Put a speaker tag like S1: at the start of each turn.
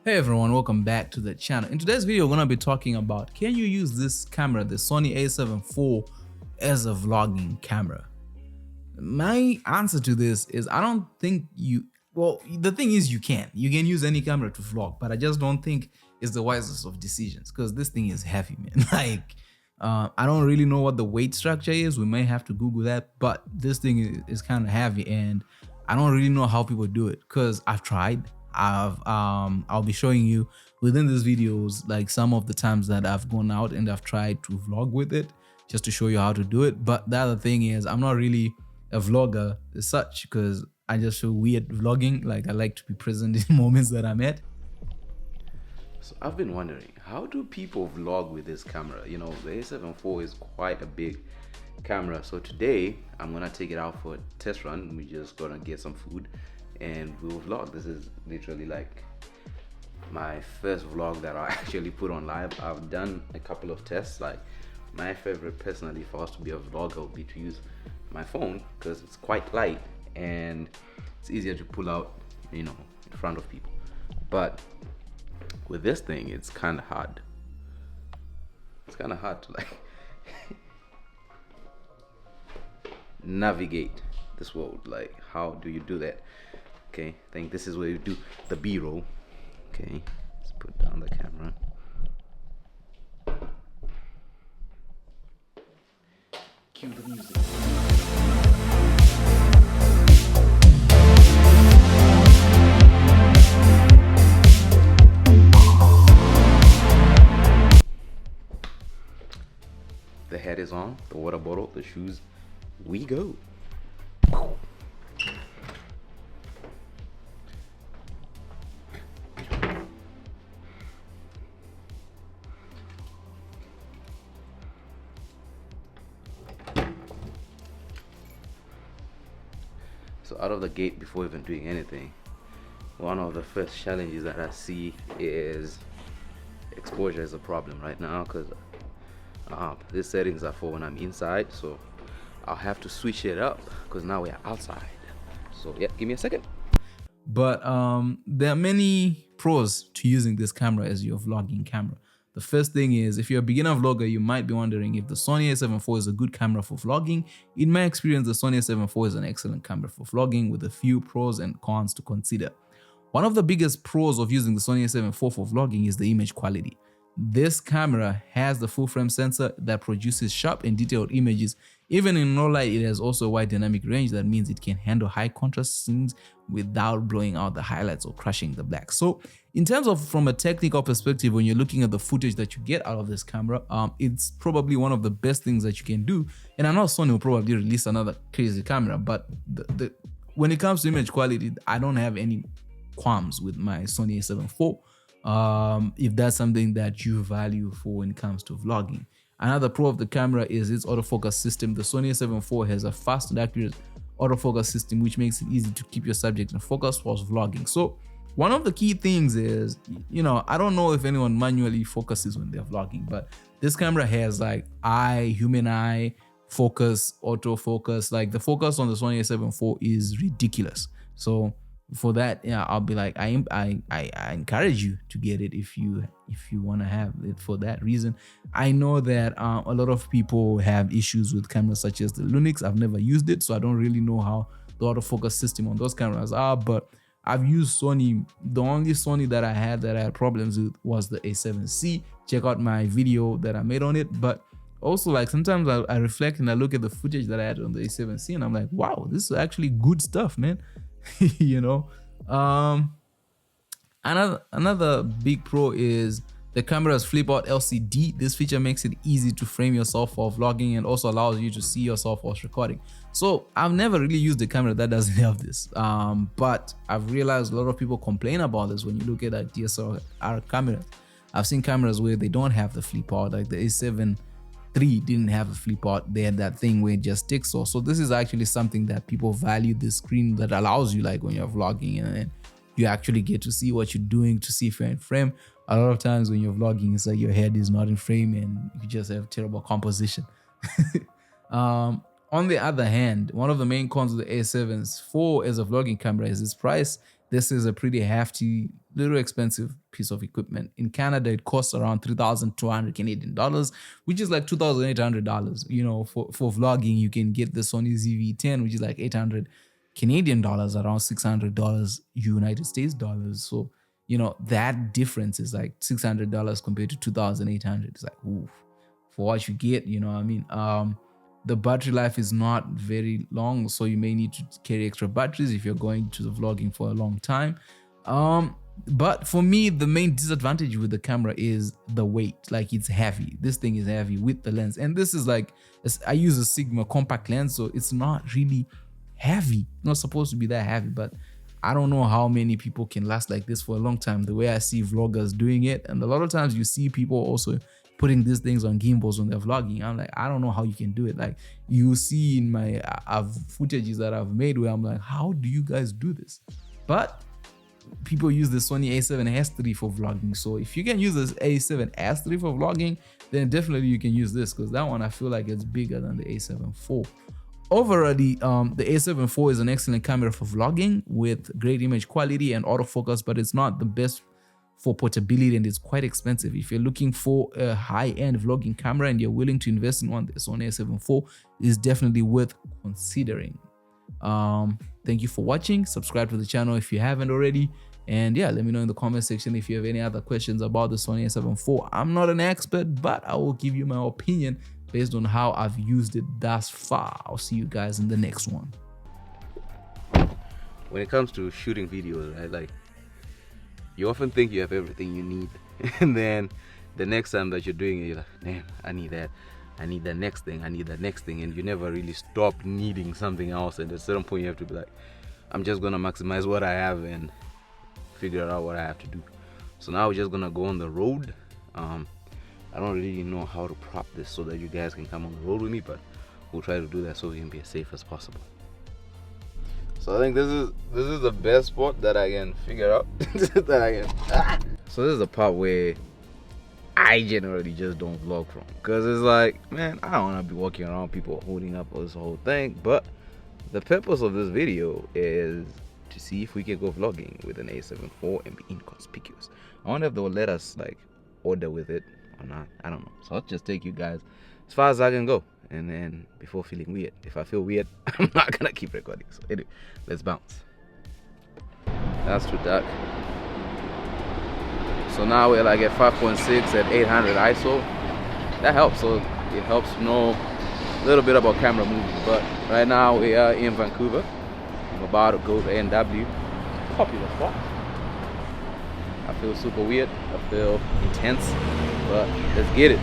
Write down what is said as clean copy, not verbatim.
S1: Hey everyone, welcome back to the channel. In today's video, we're going to be talking about can you use this camera, the Sony A7IV, as a vlogging camera? My answer to this is I don't think well, the thing is you can use any camera to vlog, but I just don't think it's the wisest of decisions because this thing is heavy, man. I don't really know what the weight structure is. We may have to Google that, but this thing is kind of heavy and I don't really know how people do it because I've tried. I'll be showing you within these videos like some of the times that I've gone out and I've tried to vlog with it just to show you how to do it. But the other thing is I'm not really a vlogger as such because I just feel weird vlogging. Like I like to be present in moments that I'm at.
S2: So I've been wondering, how do people vlog with this camera? You know, the A7IV is quite a big camera. So today I'm gonna take it out for a test run. We're just gonna get some food and we'll vlog. This is literally like my first vlog that I actually put on live. I've done a couple of tests. Like my favorite personally for us to be a vlogger would be to use my phone because it's quite light and it's easier to pull out, you know, in front of people. But with this thing, it's kind of hard. It's kind of hard to like navigate this world. Like, how do you do that? Okay, I think this is where you do the B-roll. Okay, let's put down the camera. Cue the music. The head is on, the water bottle, the shoes, we go. So out of the gate, before even doing anything, one of the first challenges that I see is exposure is a problem right now because these settings are for when I'm inside, so I'll have to switch it up because now we're outside. So yeah, give me a second.
S1: But there are many pros to using this camera as your vlogging camera. The first thing is, if you're a beginner vlogger, you might be wondering if the Sony A7IV is a good camera for vlogging. In my experience, the Sony A7IV is an excellent camera for vlogging with a few pros and cons to consider. One of the biggest pros of using the Sony A7IV for vlogging is the image quality. This camera has the full frame sensor that produces sharp and detailed images. Even in low light, it has also a wide dynamic range. That means it can handle high contrast scenes without blowing out the highlights or crushing the black. So in terms of from a technical perspective, when you're looking at the footage that you get out of this camera, it's probably one of the best things that you can do. And I know Sony will probably release another crazy camera, but when it comes to image quality, I don't have any qualms with my Sony A7IV. If that's something that you value for when it comes to vlogging. Another pro of the camera is its autofocus system. The Sony A7IV has a fast and accurate autofocus system, which makes it easy to keep your subject in focus whilst vlogging. So one of the key things is, you know, I don't know if anyone manually focuses when they're vlogging, but this camera has like human eye focus, autofocus. Like the focus on the Sony A7IV is ridiculous. So for that, yeah, I'll be like, I encourage you to get it if you want to have it for that reason. I know that a lot of people have issues with cameras such as the Lumix. I've never used it, so I don't really know how the autofocus system on those cameras are, but I've used Sony. The only Sony that I had problems with was the A7C. Check out my video that I made on it. But also, like, sometimes I reflect and I look at the footage that I had on the A7C and I'm like, wow, this is actually good stuff, man. You know, another big pro is the camera's flip out LCD. This feature makes it easy to frame yourself for vlogging and also allows you to see yourself whilst recording. So I've never really used a camera that doesn't have this, but I've realized a lot of people complain about this when you look at that DSLR camera. I've seen cameras where they don't have the flip out, like the A7III didn't have a flip out. They had that thing where it just sticks. So this is actually something that people value, the screen that allows you, like when you're vlogging and you actually get to see what you're doing, to see if you're in frame. A lot of times when you're vlogging, it's like your head is not in frame and you just have terrible composition. On the other hand, one of the main cons of the A7IV as a vlogging camera is its price. this is a pretty hefty, little expensive piece of equipment. In Canada, it costs around 3,200 Canadian dollars, which is like $2,800. For vlogging, you can get the Sony ZV-10, which is like 800 Canadian dollars, around $600 United States dollars. So, that difference is like $600 compared to 2,800. It's like, oof, for what you get, you know what I mean? The battery life is not very long, so you may need to carry extra batteries if you're going to the vlogging for a long time. But for me, the main disadvantage with the camera is the weight. Like, it's heavy. This thing is heavy with the lens, and this is like, I use a Sigma compact lens, so it's not really heavy. Not supposed to be that heavy, but I don't know how many people can last like this for a long time, the way I see vloggers doing it. And a lot of times you see people also putting these things on gimbals when they're vlogging. I'm like, I don't know how you can do it. Like, you see in my footages that I've made where I'm like, how do you guys do this? But people use the Sony A7S3 for vlogging. So if you can use this A7S3 for vlogging, then definitely you can use this, because that one I feel like it's bigger than the A7IV. Overall, the A7IV is an excellent camera for vlogging with great image quality and autofocus, but it's not the best for portability, and it's quite expensive. If you're looking for a high-end vlogging camera and you're willing to invest in one, the Sony A7IV is definitely worth considering. Thank you for watching. Subscribe to the channel if you haven't already, and yeah, let me know in the comment section if you have any other questions about the Sony A7IV. I'm not an expert, but I will give you my opinion based on how I've used it thus far. I'll see you guys in the next one.
S2: When it comes to shooting videos, right, like, you often think you have everything you need, and then the next time that you're doing it, you're like, man, I need that, I need the next thing, I need the next thing, and you never really stop needing something else. And at a certain point you have to be like, I'm just gonna maximize what I have and figure out what I have to do. So now we're just gonna go on the road. I don't really know how to prop this so that you guys can come on the road with me, but we'll try to do that so we can be as safe as possible. So I think this is the best spot that I can figure out. So this is the part where I generally just don't vlog from, because it's like, man, I don't want to be walking around people holding up this whole thing. But the purpose of this video is to see if we can go vlogging with an A7IV and be inconspicuous. I wonder if they will let us like order with it or not. I don't know. So I'll just take you guys as far as I can go, and then before feeling weird, if I feel weird, I'm not gonna keep recording. So anyway, let's bounce. That's too dark. So now we're like at 5.6 at 800 ISO. That helps. So it helps know a little bit about camera movement. But right now we are in Vancouver. I'm about to go to NW. Popular spot. I feel super weird. I feel intense. But let's get it.